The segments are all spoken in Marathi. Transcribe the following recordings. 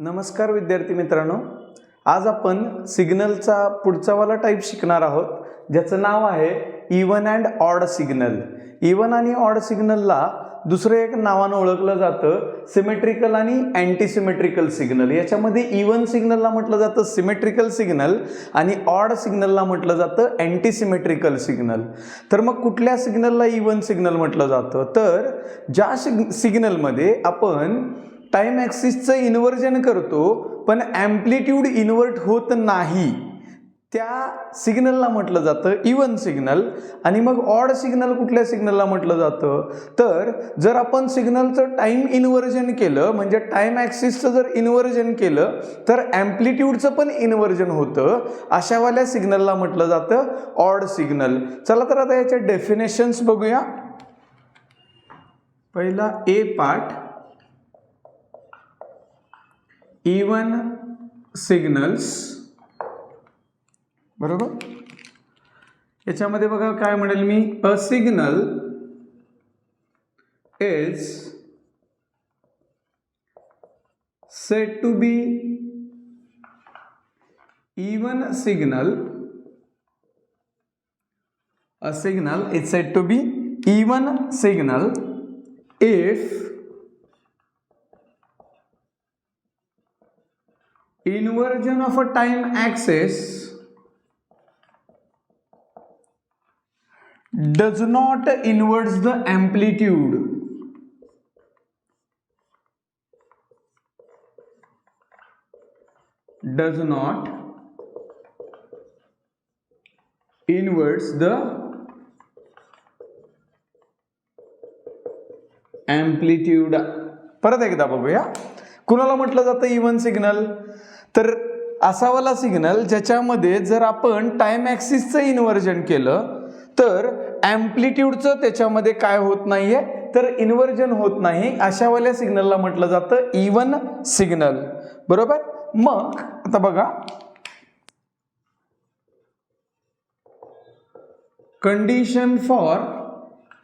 नमस्कार विद्यार्थी मित्रांनो, आज आपण सिग्नलचा पुढचा वाला टाईप शिकणार आहोत, ज्याचं नाव आहे even and odd signal. Even आणि ऑड सिग्नलला दुसरं एक नावानं ओळखलं जातं सिमेट्रिकल आणि अँटी सिमेट्रिकल सिग्नल. याच्यामध्ये इवन सिग्नलला म्हटलं जातं सिमेट्रिकल सिग्नल आणि ऑड सिग्नलला म्हटलं जातं अँटी सिमेट्रिकल सिग्नल. तर मग कुठल्या सिग्नलला इवन सिग्नल म्हटलं जातं? तर ज्या सिग्नलमध्ये आपण टाइम ॲक्सिसचं इन्व्हर्जन करतो पण ॲम्प्लिट्यूड इन्व्हर्ट होत नाही, त्या सिग्नलला म्हटलं जातं इवन सिग्नल. आणि मग ऑड सिग्नल कुठल्या सिग्नलला म्हटलं जातं? तर जर आपण सिग्नलचं टाइम इन्व्हर्जन केलं, म्हणजे टाइम ॲक्सिसचं जर इन्व्हर्जन केलं तर ॲम्प्लिट्यूडचं पण इन्व्हर्जन होतं, अशावाल्या सिग्नलला म्हटलं जातं ऑड सिग्नल. चला तर आता याच्या डेफिनेशन्स बघूया. पहिला ए पार्ट, इवन सिग्नल्स, बरोबर. याच्यामध्ये बघा काय म्हणेल मी, a signal is said to be even signal. A signal is said to be even signal if inversion of a time axis does not inverts the amplitude. Does not inverts the amplitude. परत एकदा बघूया, कुणाला म्हटलं जातं इवन सिग्नल? तर असावाला सिग्नल ज्याच्यामध्ये जर आपण टाइम ॲक्सिसचं इन्व्हर्जन केलं तर ॲम्प्लिट्यूडचं त्याच्यामध्ये काय होत नाहीये, तर इन्व्हर्जन होत नाही, अशावाल्या सिग्नलला म्हटलं जातं इवन सिग्नल, बरोबर. मग आता बघा, condition for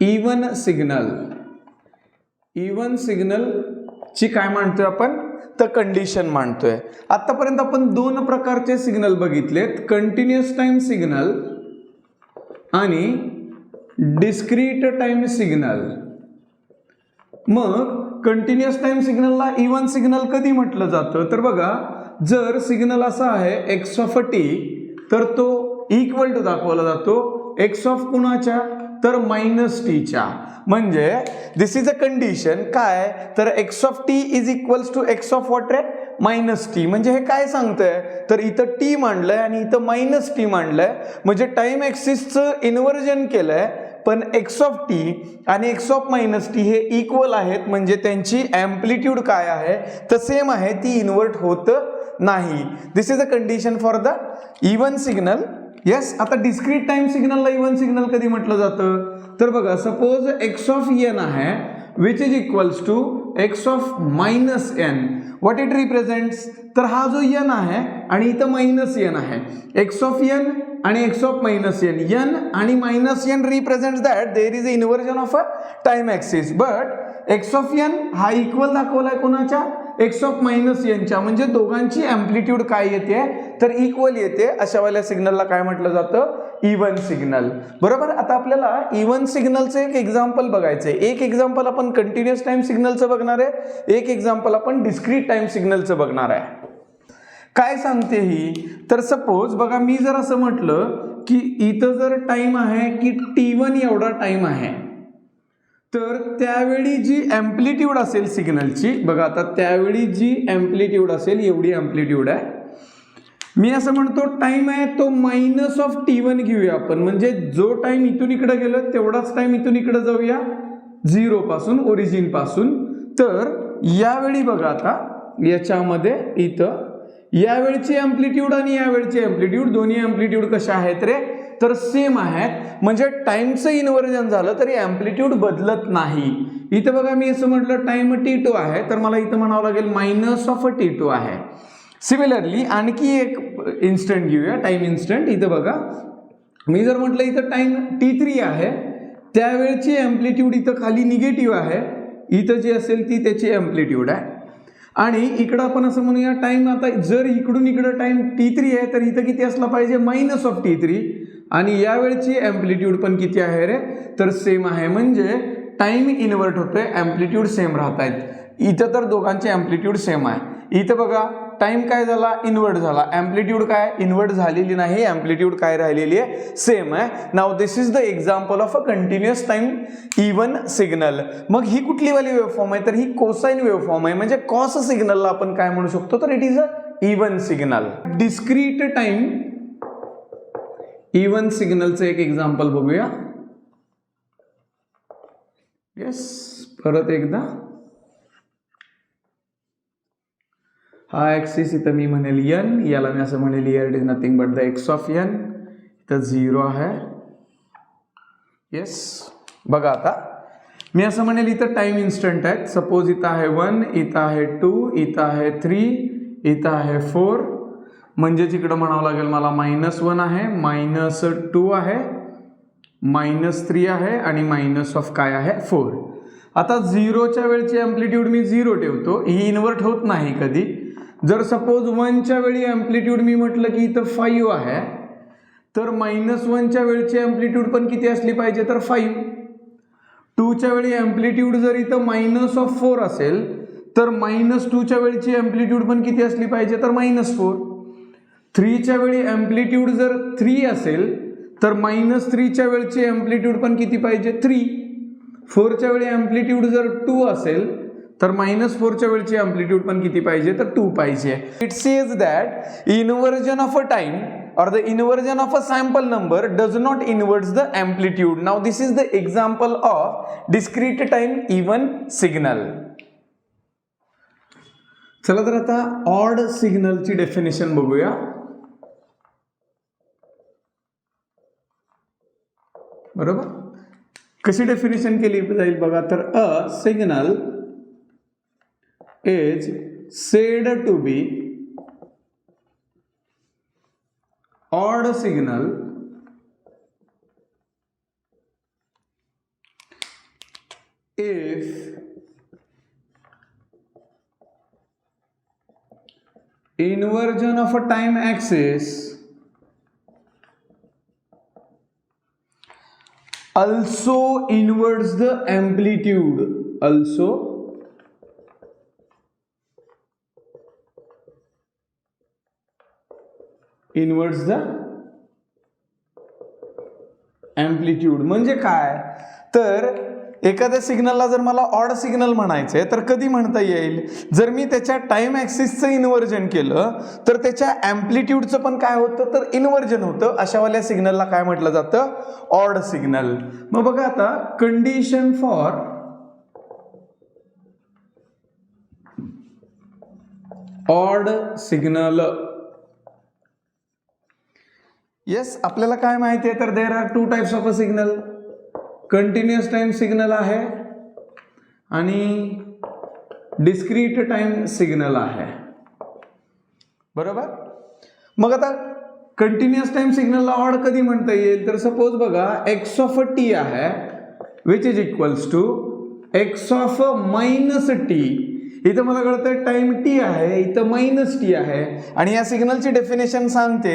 even signal. Even signal ची काय मानतोय आपण? तर कंडिशन मानतोय. आतापर्यंत आपण दोन प्रकारचे सिग्नल बघितलेत, कंटिन्युअस टाइम सिग्नल आणि डिस्क्रीट टाइम सिग्नल. मग कंटिन्युअस टाइम सिग्नलला इवन सिग्नल कधी म्हटलं जातं? तर बघा, जर सिग्नल असा आहे एक्स ऑफ टी, तर तो इक्वल टू दाखवला जातो एक्स ऑफ कुणाच्या? तर मायनस टीच्या. म्हणजे दिस इज अ कंडिशन काय? तर x of t is equals to x of what रे? Minus T. म्हणजे हे काय सांगतंय? तर इथं टी मांडलंय आणि इथं मायनस टी मांडलंय, म्हणजे टाइम ॲक्सिसचं इन्व्हर्जन केलंय, पण एक्स ऑफ टी आणि एक्स ऑफ मायनस टी हे इक्वल आहेत, म्हणजे त्यांची ॲम्प्लिट्यूड काय आहे? तर सेम आहे, ती इन्व्हर्ट होत नाही. This is a condition for the even signal. Yes. आता डिस्क्रीट टाइम सिग्नलला इवन सिग्नल कधी म्हटलं जातं? तर बघा, सपोज एक्स ऑफ एन आहे which is equals to x of minus n. What it represents? तर हा जो एन आहे आणि इथं मायनस एन आहे, एक्स ऑफ एन आणि x of minus n, n आणि minus n represents that there is a inversion of a time axis. But x of n हा इक्वल दाखवलाय कोणाच्या? एक्स ऑफ मायनस एनच्या. म्हणजे दोघांची ॲम्प्लिट्यूड काय येते? तर इक्वल येते. अशावाल्या सिग्नलला काय म्हटलं जातं? इवन सिग्नल, बरोबर. आता आपल्याला इवन सिग्नलचं एक एक्झाम्पल बघायचंय. एक एक्झाम्पल आपण कंटिन्युअस टाइम सिग्नलचं बघणार आहे, एक एक्झाम्पल आपण डिस्क्रीट टाइम सिग्नलचं बघणार आहे. काय सांगते ही? तर सपोज बघा, मी जर असं म्हटलं की इथं जर टाइम आहे की T1 एवढा टाइम आहे, तर त्यावेळी जी ॲम्प्लिट्यूड असेल सिग्नलची, बघा आता त्यावेळी जी ॲम्प्लिट्यूड असेल एवढी ॲम्प्लिट्यूड आहे. मी असं म्हणतो टाइम आहे तो मायनस ऑफ T1 घेऊया आपण, म्हणजे जो टाइम इथून इकडे गेलो तेवढाच टाइम इथून इकडे जाऊया, 0 पासून, ओरिजिन पासून. तर यावेळी बघा, आता याच्यामध्ये इथं यावेळची ॲम्प्लिट्यूड आणि यावेळची ॲम्प्लिट्यूड, दोन्ही ॲम्प्लिट्यूड कशा आहेत रे? तर सेम आहेत. म्हणजे टाइमचं इन्व्हर्जन झालं तरी ॲम्प्लिट्यूड बदलत नाही. इथं बघा, मी असं म्हटलं टाइम T2 आहे, तर मला इथं म्हणावं लागेल मायनस ऑफ T2 आहे. सिमिलरली आणखी एक इन्स्टंट घेऊया, टाइम इन्स्टंट. इथं बघा, मी जर म्हटलं इथं टाइम T3 आहे, त्यावेळची ॲम्प्लिट्यूड इथं खाली निगेटिव्ह आहे, इथं जी असेल ती त्याची ॲम्प्लिट्यूड आहे. आणि इकडं आपण असं म्हणूया टाइम, आता जर इकडून इकडं टाइम t3 आहे तर इथं किती असला पाहिजे -t3, आणि यावेळची अँप्लिट्यूड पण किती आहे रे, तर सेम आहे. म्हणजे टाइम इन्व्हर्ट होतोय, अँप्लिट्यूड सेम राहत आहेत. इथं तर दोघांचे अँप्लिट्यूड सेम आहे. इथं बघा टाइम काय झाला, इन्व्हर्ट झाला, अँप्लिट्यूड काय इन्व्हर्ट झालेली नाही, अँप्लिट्यूड काय राहिलेली आहे, सेम आहे. Now this is the example of a continuous time even signal. मग ही कुठली वाली वेव्हफॉर्म आहे, तर ही कोसाइन वेव्हफॉर्म आहे. म्हणजे कॉस सिग्नलला आपण काय म्हणू शकतो, तर it is a even signal. Discrete time even सिग्नलचं एक एक्झाम्पल बघूया. येस, परत एकदा हा ऍक्सिस इथं मी म्हणेल n, याला मी असं म्हणेल here it is nothing but the x of n. इथं 0 आहे. येस, बघा आता मी असं म्हणेल इथं टाइम इन्स्टंट आहे. सपोज इथं आहे 1, इथं आहे 2, इथं आहे 3, इथं आहे 4. म्हणजेच इकडं म्हणावं लागेल मला -1 आहे, -2 आहे, -3 आहे आणि मायनस ऑफ काय आहे 4. आता 0च्या वेळची अँप्लिट्यूड मी 0 ठेवतो, ही इन्व्हर्ट होत नाही कधी. जर सपोज 1च्या वेळी अँप्लिट्यूड मी म्हटलं की इथं 5 आहे, तर -1च्या वेळची अँप्लिट्यूड पण किती असली पाहिजे, तर 5. 2च्या वेळी अँप्लिट्यूड जर इथं -4 असेल तर -2च्या वेळची अँप्लिट्यूड पण किती असली पाहिजे, तर -4. 3च्या वेळी अँप्लिट्यूड जर 3 असेल तर -3च्या वेळची अँप्लिट्यूड पण किती पाहिजे, 3. 4च्या वेळी अँप्लिट्यूड जर 2 असेल तर -4च्या वेळची अँप्लिट्यूड पण किती पाहिजे, तर 2 पाहिजे. It says that inversion of a time or the inversion of a sample number does not invert the amplitude. Now this is the example of discrete time even signal. चला तर आता ऑड सिग्नलची डेफिनेशन बघूया. बरोबर, कशी डेफिनेशन केली जाईल बघा. तर a signal is said to be odd signal if inversion of a time axis also inverts the amplitude, also inverts the amplitude. म्हणजे काय, तर एखाद्या सिग्नलला जर मला ऑड सिग्नल म्हणायचंय तर कधी म्हणता येईल, जर मी त्याच्या टाइम ऍक्सिसचं इन्व्हर्जन केलं तर त्याच्या अँप्लिट्यूडचं पण काय होतं, तर इन्व्हर्जन होतं. अशावाल्या सिग्नलला काय म्हटलं जातं, ऑड सिग्नल. मग बघा आता condition for odd signal. Yes, आपल्याला काय माहिती आहे, तर there are 2 types of a signal. Continuous time signal आहे आणि डिस्क्रीट टाइम सिग्नल आहे. बरोबर. मग आता कंटिन्युअस टाइम सिग्नलला ऑड कधी म्हणता येईल, तर सपोज बघा एक्स ऑफ टी आहे which is equals to x of -t. इथं मला कळतं टाइम टी आहे, इथं -t आहे. आणि या सिग्नलची डेफिनेशन सांगते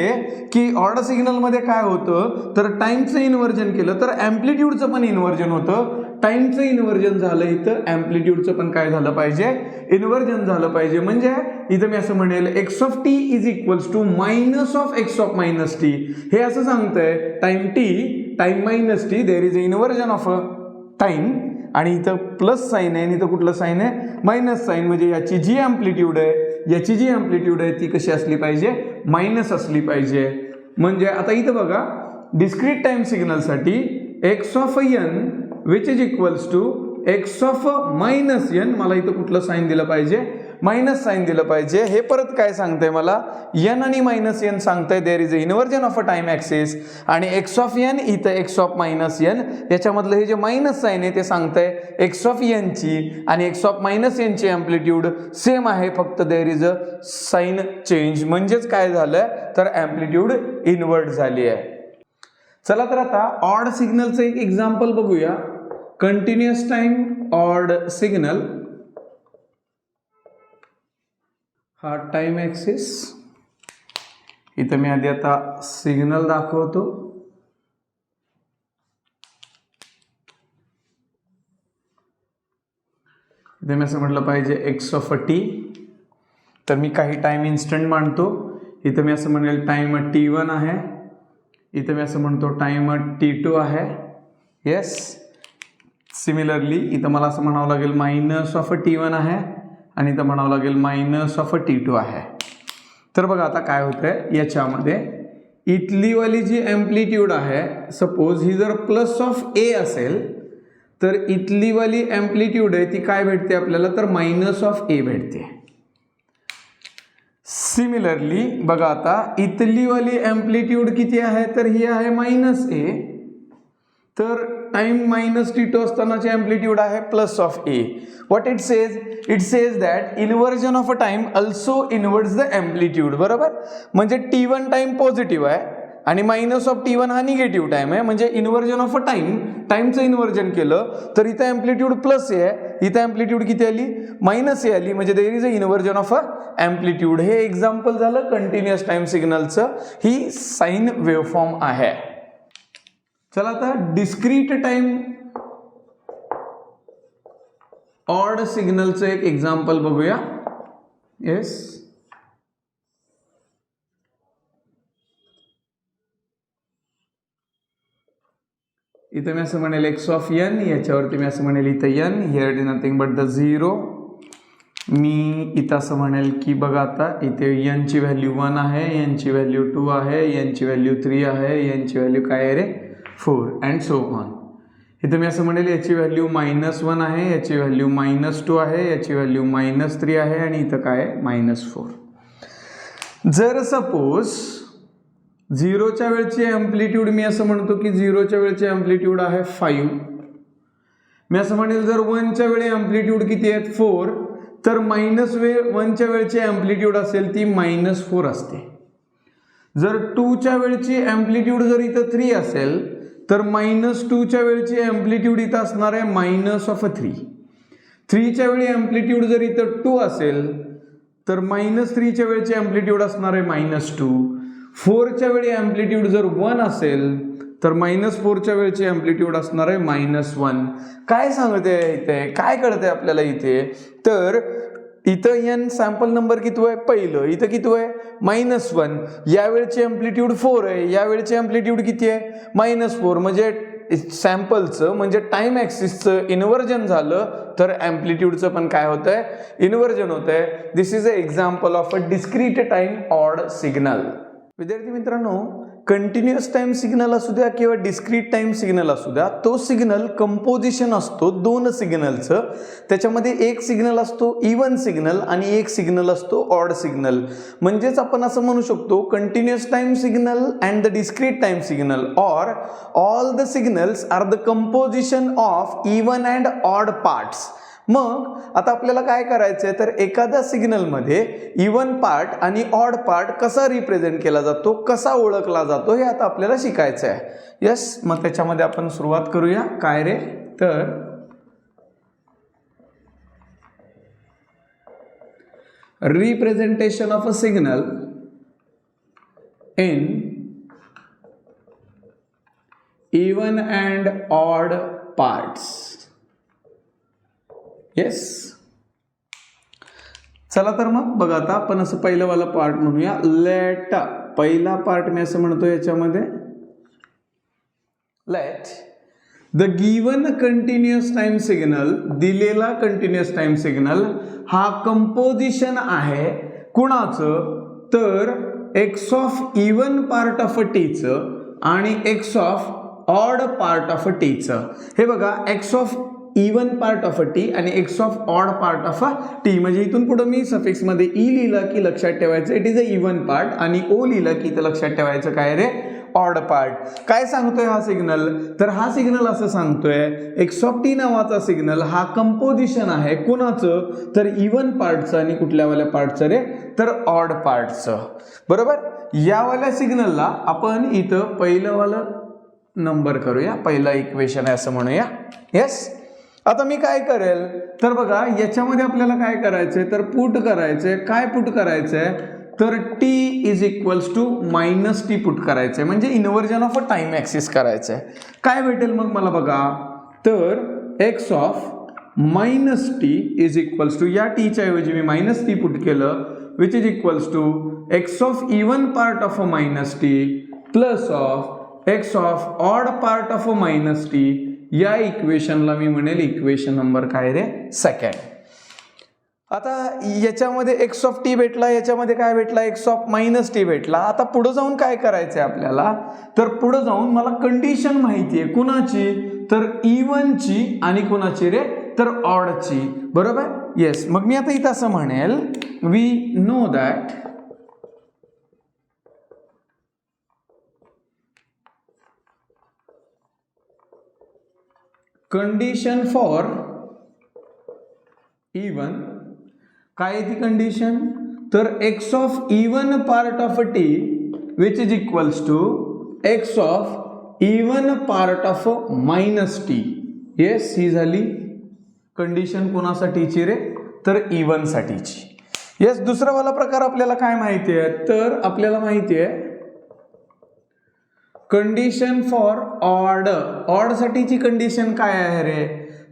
की ऑड सिग्नलमध्ये काय होतं, तर टाइमचं इन्व्हर्जन केलं तर अँप्लिट्यूडचं पण इन्व्हर्जन होतं. टाइमचं इन्व्हर्जन झालं इथं, अँप्लिट्यूडचं पण काय झालं पाहिजे, इन्व्हर्जन झालं पाहिजे. म्हणजे इथं मी असं म्हणेल x of t is equals to minus of x of -t. हे असं सांगतंय time t, time -t, there is inversion of a time. आणि इथं प्लस साईन आहे आणि इथं कुठलं साईन आहे, मायनस साईन. म्हणजे याची जी अँप्लिट्यूड आहे, याची जी अँप्लिट्यूड आहे ती कशी असली पाहिजे, मायनस असली पाहिजे. म्हणजे आता इथं बघा डिस्क्रीट टाइम सिग्नलसाठी x of n which is equals to x of -n, मला इथं कुठलं साईन दिलं पाहिजे, मायनस साईन दिलं पाहिजे. हे परत काय सांगतंय मला, n आणि -n सांगतंय देर is a inversion of a time axis. आणि एक्स ऑफ n इथं एक्स ऑफ -n, याच्यामधलं हे जे मायनस साईन आहे ते सांगतंय एक्स ऑफ n ची आणि एक्स ऑफ -n ची अँप्लिट्यूड सेम आहे, फक्त देर इज अ साईन चेंज. म्हणजेच काय झालं, तर अँप्लिट्यूड इन्व्हर्ट झाली आहे. चला तर आता ऑड सिग्नलचं एक एक्झाम्पल बघूया. Continuous time odd signal. हा टाइम ॲक्सिस. इथं मी आधी आता सिग्नल दाखवतो. इथे मी असं म्हटलं पाहिजे एक्स ऑफ टी, तर मी काही टाइम इन्स्टंट मांडतो. इथं मी असं म्हणेल टाइम T1 आहे, इथं मी असं म्हणतो टाइम T2 आहे. येस, सिमिलरली इथं मला असं म्हणावं लागेल मायनस ऑफ T1 आहे आणि इथं म्हणावं लागेल मायनस ऑफ T2 आहे. तर बघा आता काय होतंय याच्यामध्ये, इथलीवाली जी ॲम्प्लिट्यूड आहे, सपोज ही जर प्लस ऑफ ए असेल तर इथलीवाली ॲम्प्लिट्यूड आहे ती काय भेटते आपल्याला, तर मायनस ऑफ ए भेटते. सिमिलरली बघा आता इथलीवाली ॲम्प्लिट्यूड किती आहे, तर ही आहे मायनस ए, तर टाइम मायनस T2 असतानाची ॲम्प्लिट्यूड आहे plus of a. What it says, it says that inversion of a time also inverts the amplitude. बरोबर, म्हणजे T1 टाइम पॉझिटिव्ह आहे आणि मायनस ऑफ T1 हा निगेटिव्ह टाइम आहे. म्हणजे इन्व्हर्जन ऑफ अ टाइमचं इन्व्हर्जन केलं तर इथं ॲम्प्लिट्यूड प्लस ए आहे, इथं ॲम्प्लिट्यूड किती आली, मायनस ए आली. म्हणजे there is a inversion of a amplitude. हे एक्झाम्पल झालं कंटिन्युअस टाइम सिग्नलचं. ही साइन वेव्हफॉर्म आहे. चला आता डिस्क्रीट टाइम ऑड सिग्नलचं एक एक्झाम्पल बघूया. येस, इथं मी असं म्हणेल एक्स ऑफ एन, याच्यावरती मी असं म्हणेल इथं n, here it is nothing but the 0. मी इथं असं म्हणेल की बघा आता इथे एनची व्हॅल्यू 1 आहे, एनची व्हॅल्यू 2 आहे, एनची व्हॅल्यू 3 आहे, एनची व्हॅल्यू काय आहे रे 4 अँड सो ऑन. इथं मी असं म्हणेल याची व्हॅल्यू -1 आहे, याची व्हॅल्यू -2 आहे, याची व्हॅल्यू -3 आहे आणि इथं काय आहे -4. जर सपोज 0च्या वेळची ॲम्प्लिट्यूड मी असं म्हणतो की 0च्या वेळची ॲम्प्लिट्यूड आहे 5. मी असं म्हणेल जर 1च्या वेळी ॲम्प्लिट्यूड किती आहेत 4, तर -1च्या वेळची ॲम्प्लिट्यूड असेल ती -4 असते. जर 2च्या वेळची ॲम्प्लिट्यूड जर इथं 3 असेल तर -2च्या वेळची ॲम्प्लिट्यूड इथं असणार आहे -3. 3च्या वेळी ॲम्प्लिट्यूड जर इथं 2 असेल तर -3च्या वेळची ॲम्प्लिट्यूड असणार आहे -2. 4च्या वेळी ॲम्प्लिट्यूड जर 1 असेल तर -4च्या वेळची ॲम्प्लिट्यूड असणार आहे -1. काय सांगते इथे, काय कळतंय आपल्याला इथे, तर इथं एन सॅम्पल नंबर किती आहे, पहिलं इथं किती आहे -1. यावेळची ॲम्प्लिट्यूड 4 आहे, यावेळची ॲम्प्लिट्यूड किती आहे -4. म्हणजे सॅम्पलचं म्हणजे टाइम ॲक्सिसचं इन्व्हर्जन झालं तर ॲम्प्लिट्यूडचं पण काय होतंय, इन्व्हर्जन होतंय. This is a example of a discrete time odd signal. विद्यार्थी मित्रांनो, कंटिन्युअस टाइम सिग्नल असू द्या किंवा डिस्क्रीट टाइम सिग्नल असू द्या, तो सिग्नल कंपोजिशन असतो 2 सिग्नलचं. त्याच्यामध्ये एक सिग्नल असतो इवन सिग्नल आणि एक सिग्नल असतो ऑड सिग्नल. म्हणजेच आपण असं म्हणू शकतो continuous time signal and the discrete time signal or all the signals are the composition of even and odd parts. मग आता आपल्याला काय करायचं आहे, तर एखाद्या सिग्नलमध्ये इवन पार्ट आणि ऑड पार्ट कसा रिप्रेझेंट केला जातो, कसा ओळखला जातो, हे आता आपल्याला शिकायचं आहे. यस, मग त्याच्यामध्ये आपण सुरुवात करूया. काय रे, तर representation of a signal in even and odd parts. Yes, चला तर मग बघा आता आपण असं पहिलं वाला पार्ट म्हणूया. लेट, पहिला पार्ट मी असं म्हणतो याच्यामध्ये, let the given continuous time signal, दिलेला कंटिन्युअस टाइम सिग्नल हा कंपोजिशन आहे कुणाचं, तर x of even part of टीचं आणि x of odd part of टीचं. हे बघा, x of even part of a t आणि x of odd part of a t. म्हणजे इथून पुढे मी सफिक्स मध्ये ई लिहिलं की लक्षात ठेवायचं it is a even part आणि ओ लिहिलं की इथं लक्षात ठेवायचं काय रे, ऑड पार्ट. काय सांगतोय हा सिग्नल, तर हा सिग्नल असं सांगतोय एक्स ऑफ टी नावाचा सिग्नल हा कंपोजिशन आहे कुणाचं, तर इवन पार्टचं आणि कुठल्यावाल्या पार्टचं रे, तर ऑड पार्टचं. बरोबर, यावाल्या सिग्नलला आपण इथं पहिलं वाला नंबर करूया, पहिला इक्वेशन आहे असं म्हणूया. येस, आता मी काय करेल तर बघा याच्यामध्ये आपल्याला काय करायचंय तर पुट करायचंय. काय पुट करायचंय तर t is equals to minus t put करायचंय म्हणजे inversion of a time axis करायचंय. काय भेटेल मग मला बघा तर x of minus t is equals to या टीच्या ऐवजी मी मायनस टी पुट केलं which is equals to x of even part of a minus t plus of x of odd part of a minus t. या इक्वेशनला मी म्हणेल इक्वेशन नंबर काय रे सेकंड. आता याच्यामध्ये एक्स ऑफ टी भेटला, याच्यामध्ये काय भेटला एक्स ऑफ मायनस टी भेटला. आता पुढे जाऊन काय करायचंय आपल्याला तर पुढे जाऊन मला कंडिशन माहिती आहे कुणाची तर इवन ची आणि कुणाची रे तर ऑडची. बरोबर येस. मग मी आता इथं असं म्हणेल we know that condition for even काय आहे ती कंडिशन तर x of even part of t which is equals to x of even part of minus t. Yes ही झाली कंडिशन कोणासाठीची रे तर इवन साठीची. येस. दुसरा वाला प्रकार आपल्याला काय माहिती आहे तर आपल्याला माहिती आहे कंडिशन फॉर ऑड. ऑड साठीची कंडिशन काय आहे रे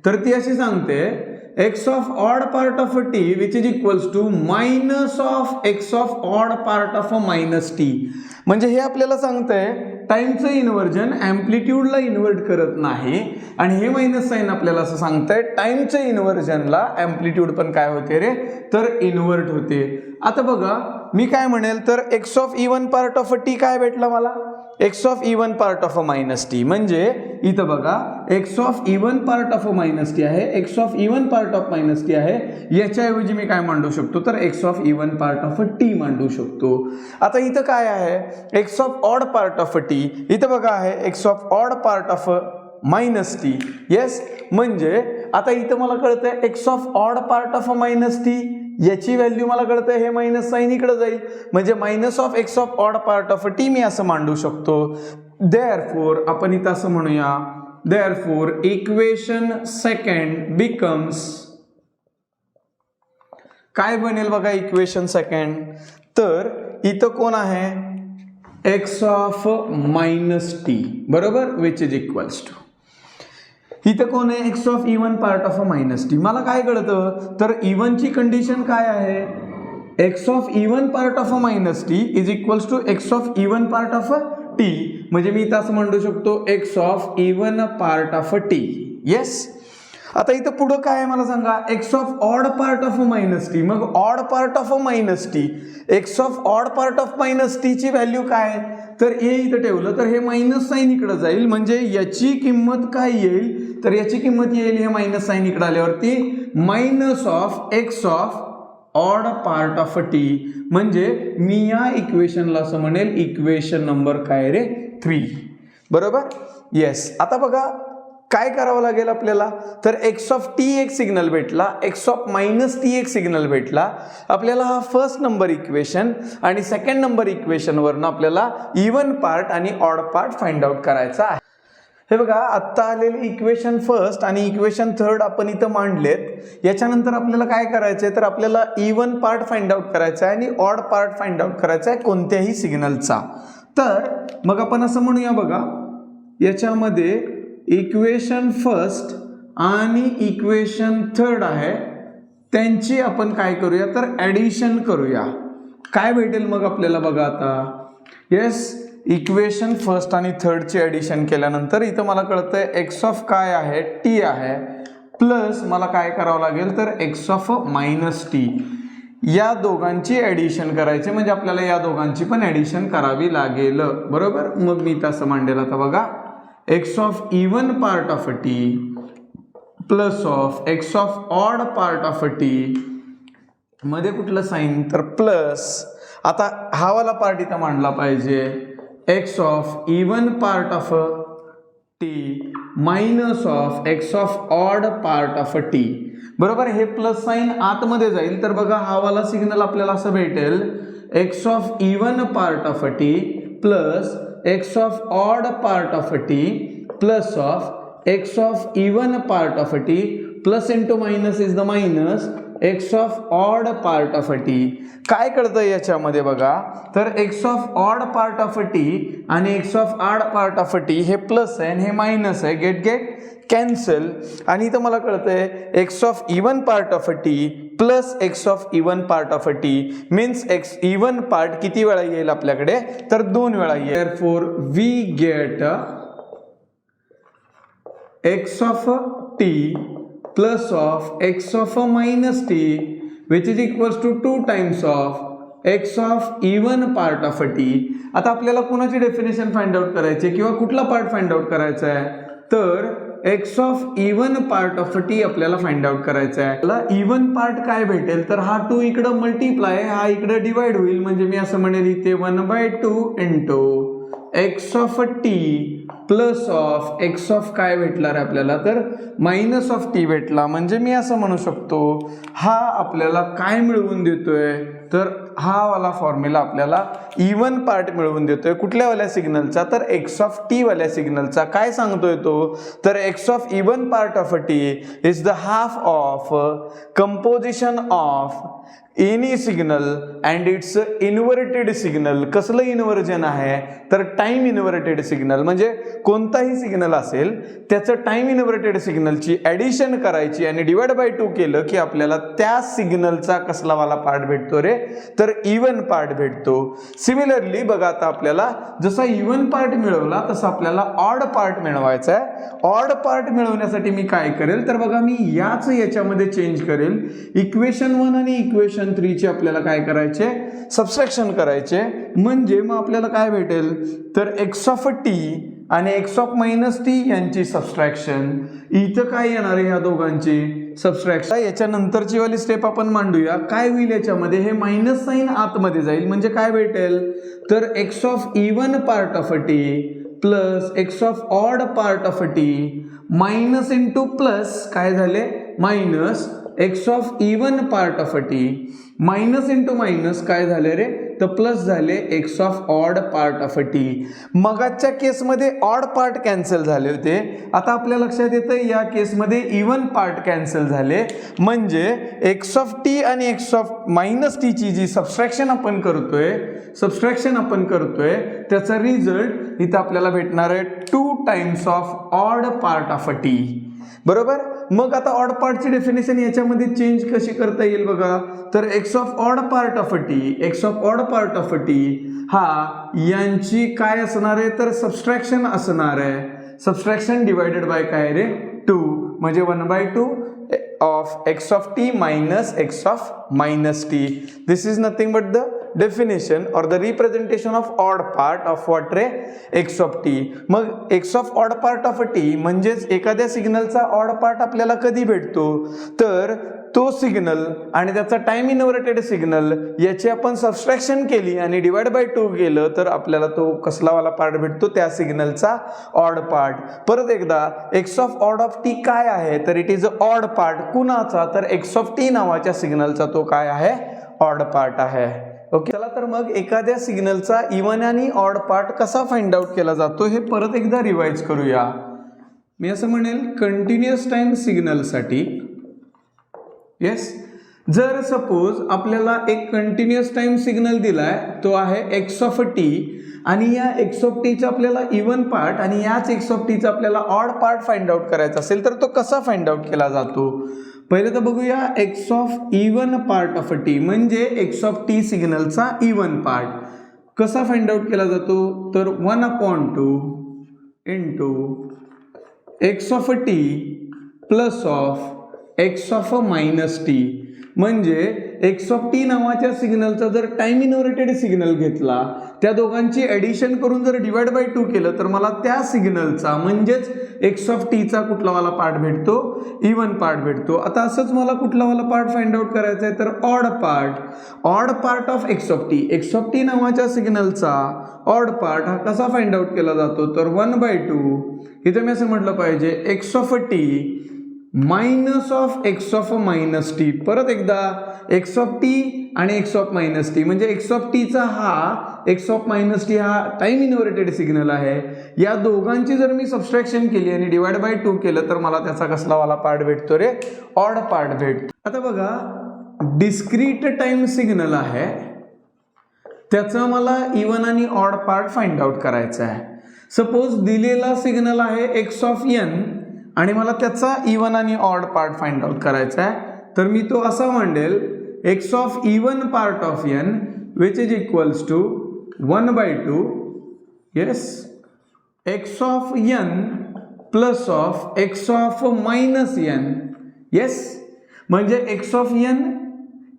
तर ती अशी सांगते x of odd part of t which is equals to minus of x of odd part of minus T. म्हणजे हे आपल्याला सांगतंय टाइमचं इन्व्हर्जन अँप्लिट्यूडला इन्व्हर्ट करत नाही आणि हे मायनस साइन आपल्याला असं सांगतंय टाइमचं इन्व्हर्जनला अँप्लिट्यूड पण काय होते रे तर इन्व्हर्ट होते. आता बघा मी काय म्हणेल तर x of even part of t काय भेटला मला x of even part of a minus T. म्हणजे इथं बघा x of even part of a minus t आहे, x of even part of minus t आहे. याच्याऐवजी मी काय मांडू शकतो तर x of even part of t मांडू शकतो. आता इथं काय आहे x of odd part of t. इथं बघा आहे x of odd part of minus t. Yes. म्हणजे आता इथं मला कळतंय x of odd part of minus t याची व्हॅल्यू मला कळतंय हे मायनस साइन इकडे जाईल म्हणजे minus of x of odd part of t मी असं मांडू शकतो. देअरफॉर आपण इथं असं म्हणूया देअरफॉर इक्वेशन सेकंड बिकम्स काय बनेल बघा इक्वेशन सेकंड तर इथं कोण आहे एक्स ऑफ मायनस टी. बरोबर विच इज इक्वल्स टू इथं कोण आहे x of even part of minus t. मला काय कळतं तर इवनची कंडिशन काय आहे x of even part of minus t is equals to x of even part of t. म्हणजे मी इथं असं म्हणू शकतो x of even part of t. Yes. आता इथं पुढं काय आहे मला सांगा x of odd part of minus t. मग odd part of minus t x of odd part of minus t ची व्हॅल्यू काय तर हे इथं ठेवलं तर हे मायनस साइन इकडे जाईल म्हणजे याची किंमत काय येईल तर याची किंमत येईल हे मायनस साइन इकडे आल्यावरती minus of x of odd part of t. म्हणजे मी या इक्वेशनला असं म्हणेल इक्वेशन नंबर काय रे 3. बरोबर येस. आता बघा काय करावं लागेल आपल्याला तर एक्स ऑफ टी एक सिग्नल भेटला, एक्स ऑफ मायनस टी एक सिग्नल भेटला. आपल्याला हा फर्स्ट नंबर इक्वेशन आणि सेकंड नंबर इक्वेशनवरनं आपल्याला इवन पार्ट आणि ऑड पार्ट फाइंड आउट करायचा आहे. हे बघा आत्ता आलेले इक्वेशन फर्स्ट आणि इक्वेशन थर्ड आपण इथं मांडलेत. याच्यानंतर आपल्याला काय करायचंय तर आपल्याला इवन पार्ट फाइंड आउट करायचा आहे आणि ऑड पार्ट फाइंड आउट करायचा आहे कोणत्याही सिग्नलचा. तर मग आपण असं म्हणूया बघा याच्यामध्ये इक्वेशन फर्स्ट आणि इक्वेशन थर्ड आहे त्यांची आपण काय करूया तर ॲडिशन करूया. काय भेटेल मग आपल्याला बघा आता येस इक्वेशन फर्स्ट आणि थर्डची ॲडिशन केल्यानंतर इथं मला कळतंय एक्स ऑफ काय आहे टी आहे प्लस मला काय करावं लागेल तर एक्स ऑफ मायनस टी. या दोघांची ॲडिशन करायची म्हणजे आपल्याला या दोघांची पण ॲडिशन करावी लागेल. बरोबर. मग मी तसं मांडेल आता बघा x of even part of T plus of x of odd part of T मध्ये कुठलं साइन तर प्लस. आता हा वाला पार्ट इथं मांडला पाहिजे x of even part of T minus of x of odd part of T. बरोबर. हे प्लस साइन आतमध्ये जाईल तर बघा हा वाला सिग्नल आपल्याला असं भेटेल x of even part of T plus x of odd part of T plus of x of even part of a t plus into minus is the minus x of odd part of a t. काय कळतं याच्यामध्ये बघा, तर x of odd part of a t आणि x of odd part of a t हे प्लस आहे आणि हे मायनस आहे, गेट कॅन्सल. आणि इथं मला कळतंय x of even part of a t plus x of even part of a t means x even part किती वेळा येईल आपल्याकडे, तर 2 वेळा येईल. Therefore we get x of t plus of x of a minus t which is equals to 2 times of x of even part of a t. आता आपल्याला कोणाची डेफिनेशन फाइंड आउट करायची किंवा कुठला पार्ट फाइंड आउट करायचा आहे, तर x of even part of a t आपल्याला फाइंड आउट करायचा आहे. आपल्याला इवन पार्ट काय भेटेल, तर हा 2 इकडं मल्टिप्लाय, हा इकडं डिवाइड होईल, म्हणजे मी असं म्हणेल इथे 1/2 into x of t plus of x of काय भेटणार आहे आपल्याला, तर मायनस ऑफ t भेटला. म्हणजे मी असं म्हणू शकतो हा आपल्याला काय मिळवून देतोय, तर हा वाला फॉर्म्युला आपल्याला इवन पार्ट मिळवून देतोय. कुठल्या वाल्या सिग्नलचा, तर x ऑफ t वाल्या सिग्नलचा. काय सांगतोय तो, तर x of even part of a t is the half of composition of any signal and it's inverted signal. कसलं इन्व्हर्जन आहे, तर टाइम इन्व्हर्टेड सिग्नल. म्हणजे कोणताही सिग्नल असेल त्याचं टाइम इन्व्हर्टेड सिग्नलची ऍडिशन करायची आणि डिवाइड बाय 2 केलं की आपल्याला त्या सिग्नलचा कसला वाला पार्ट भेटतो रे, तर इवन पार्ट भेटतो. सिमिलरली बघा, आता आपल्याला जसा इवन पार्ट मिळवला तसा आपल्याला ऑड पार्ट मिळवायचा आहे. ऑड पार्ट मिळवण्यासाठी मी काय करेल, तर बघा मी याच्यामध्ये चेंज करेल. इक्वेशन 1 आणि इक्वेशन 3 चे आपल्याला काय करायचे, सबट्रॅक्शन करायचे. म्हणजे मग आपल्याला काय भेटेल, तर x ऑफ t आणि x ऑफ मायनस t यांची सबट्रॅक्शन. इथं काय येणार आहे, ह्या दोघांची सबट्रॅक्शन. याच्या नंतरची वाली स्टेप आपण मांडूया. काय होईल याच्यामध्ये, हे मायनस साइन आतमध्ये जाईल, म्हणजे काय भेटेल, तर x of even part of a t plus x of odd part of a t minus into plus काय झाले, minus x of even part of a t minus into minus काय झाले रे, तर प्लस झाले x of odd part of a t. मगाच्या केसमध्ये ऑड पार्ट कॅन्सल झाले होते, आता आपल्या लक्षात येतं या केसमध्ये इवन पार्ट कॅन्सल झाले. म्हणजे x ऑफ t आणि x ऑफ मायनस t ची जी सबट्रॅक्शन आपण करतोय त्याचा रिझल्ट इथं आपल्याला भेटणार आहे 2 times of odd part of a t. बरोबर. मग आता ऑड पार्टची डेफिनेशन याच्यामध्ये चेंज कशी करता येईल बघा, तर x of odd part of a t हा यांची काय असणार आहे, तर सबट्रॅक्शन असणार आहे. सबट्रॅक्शन डिवाइडेड बाय काय रे, 2. म्हणजे 1/2 of x of t minus x of minus t. This is nothing but the definition or the representation of odd part of what ray, x of t. मग x of odd part of a t म्हणजेच एखाद्या सिग्नलचा ऑड पार्ट आपल्याला कधी भेटतो, तर तो सिग्नल आणि त्याचा टाइम इन्व्हर्टेड सिग्नल याची आपण सबट्रॅक्शन केली आणि डिवाइड बाय 2 केलं तर आपल्याला तो कसला वाला पार्ट भेटतो, त्या सिग्नलचा ऑड पार्ट. परत एकदा x of odd of t काय आहे, तर इट इज ऑड पार्ट. कुणाचा, तर x ऑफ t नावाच्या सिग्नलचा तो काय आहे, ऑड पार्ट आहे. ओके. चला तर मग एखाद्या सिग्नलचा इवन आणि ऑड पार्ट कसा फाइंड आउट केला जातो हे परत एकदा रिवाइज करूया. मी असं म्हणेल कंटिन्युअस टाइम सिग्नलसाठी, येस, जर सपोज आपल्याला एक कंटिन्युअस टाइम सिग्नल दिलाय, तो आहे x ऑफ t आणि या x ऑफ t चा आपल्याला इवन पार्ट आणि याच x ऑफ t चा आपल्याला ऑड पार्ट फाइंड आउट करायचा असेल तर तो कसा फाइंड आउट केला जातो. पहिले तर बघूया x of even part of a t म्हणजे x ऑफ t सिग्नलचा इवन पार्ट कसा फाइंड आउट केला जातो, तर 1/2 into x of t plus of x of minus t. म्हणजे x ऑफ t नावाच्या सिग्नलचा जर टाइम इन्व्हर्टेड सिग्नल घेतला, त्या दोघांची ऍडिशन करून जर डिवाइड बाय 2 केलं तर मला त्या सिग्नलचा म्हणजेच x ऑफ t चा कुठला वाला पार्ट भेटतो, इवन पार्ट भेटतो. आता असंच मला कुठला वाला पार्ट फाइंड आउट करायचा आहे, तर odd part of x of t नावाच्या सिग्नलचा ऑड पार्ट हा कसा फाइंड आउट केला जातो, तर 1/2. इथे मी असं म्हटलं पाहिजे x of t minus of x of minus T. परत एकदा एक्स ऑफ टी आणि एक्स ऑफ मायनस टी, म्हणजे एक्स ऑफ टीचा हा एक्स ऑफ मायनस टी हा टाइम इनव्हर्टेड सिग्नल आहे. या दोघांची जर मी सबस्ट्रॅक्शन केली आणि डिवाइड बाय 2 केलं तर मला त्याचा कसला वाला पार्ट भेटतो रे? ऑड पार्ट भेटतो. आता बघा, डिस्क्रीट टाइम सिग्नल आहे, त्याचा मला इवन आणि ऑड पार्ट फाइंड आउट करायचा आहे. सपोज दिलेला सिग्नल आहे एक्स ऑफ एन आणि मला त्याचा इवन आणि ऑड पार्ट फाइंड आउट करायचा आहे. तर मी तो असा मांडेल, x of even part of n which is equals to 1/2 yes x of n plus of x of minus n. Yes, म्हणजे एक्स ऑफ एन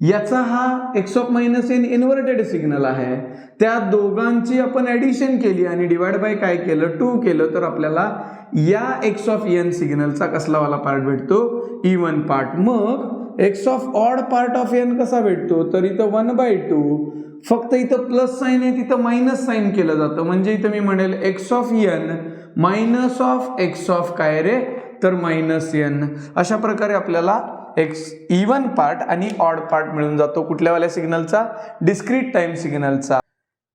याचा हा x of minus n inverted signal आहे, त्या दोघांची आपण ॲडिशन केली आणि डिवाइड बाय काय केलं? 2 केलं, तर आपल्याला या एक्स ऑफ एन सिग्नलचा कसला वाला पार्ट भेटतो? Even part. मग x of odd part of n कसा भेटतो? तर इथं 1/2, फक्त इथं प्लस साईन आहे तिथं मायनस साईन केलं जातं, म्हणजे इथं मी म्हणेल x of n minus of x of काय रे? तर मायनस एन. अशा प्रकारे आपल्याला एक्स इवन पार्ट आणि ऑड पार्ट मिळून जातो. कुठल्यावाल्या सिग्नलचा? डिस्क्रीट टाइम सिग्नलचा.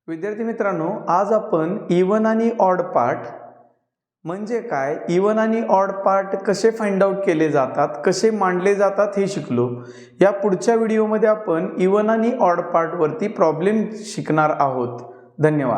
विद्यार्थी मित्रांनो, आज आपण इवन आणि ऑड पार्ट म्हणजे काय, इवन आणि ऑड पार्ट कसे फाइंड आउट केले जातात, कसे मांडले जातात हे शिकलो. या पुढच्या व्हिडिओमध्ये आपण इवन आणि ऑड पार्ट वरती प्रॉब्लेम शिकणार आहोत. धन्यवाद.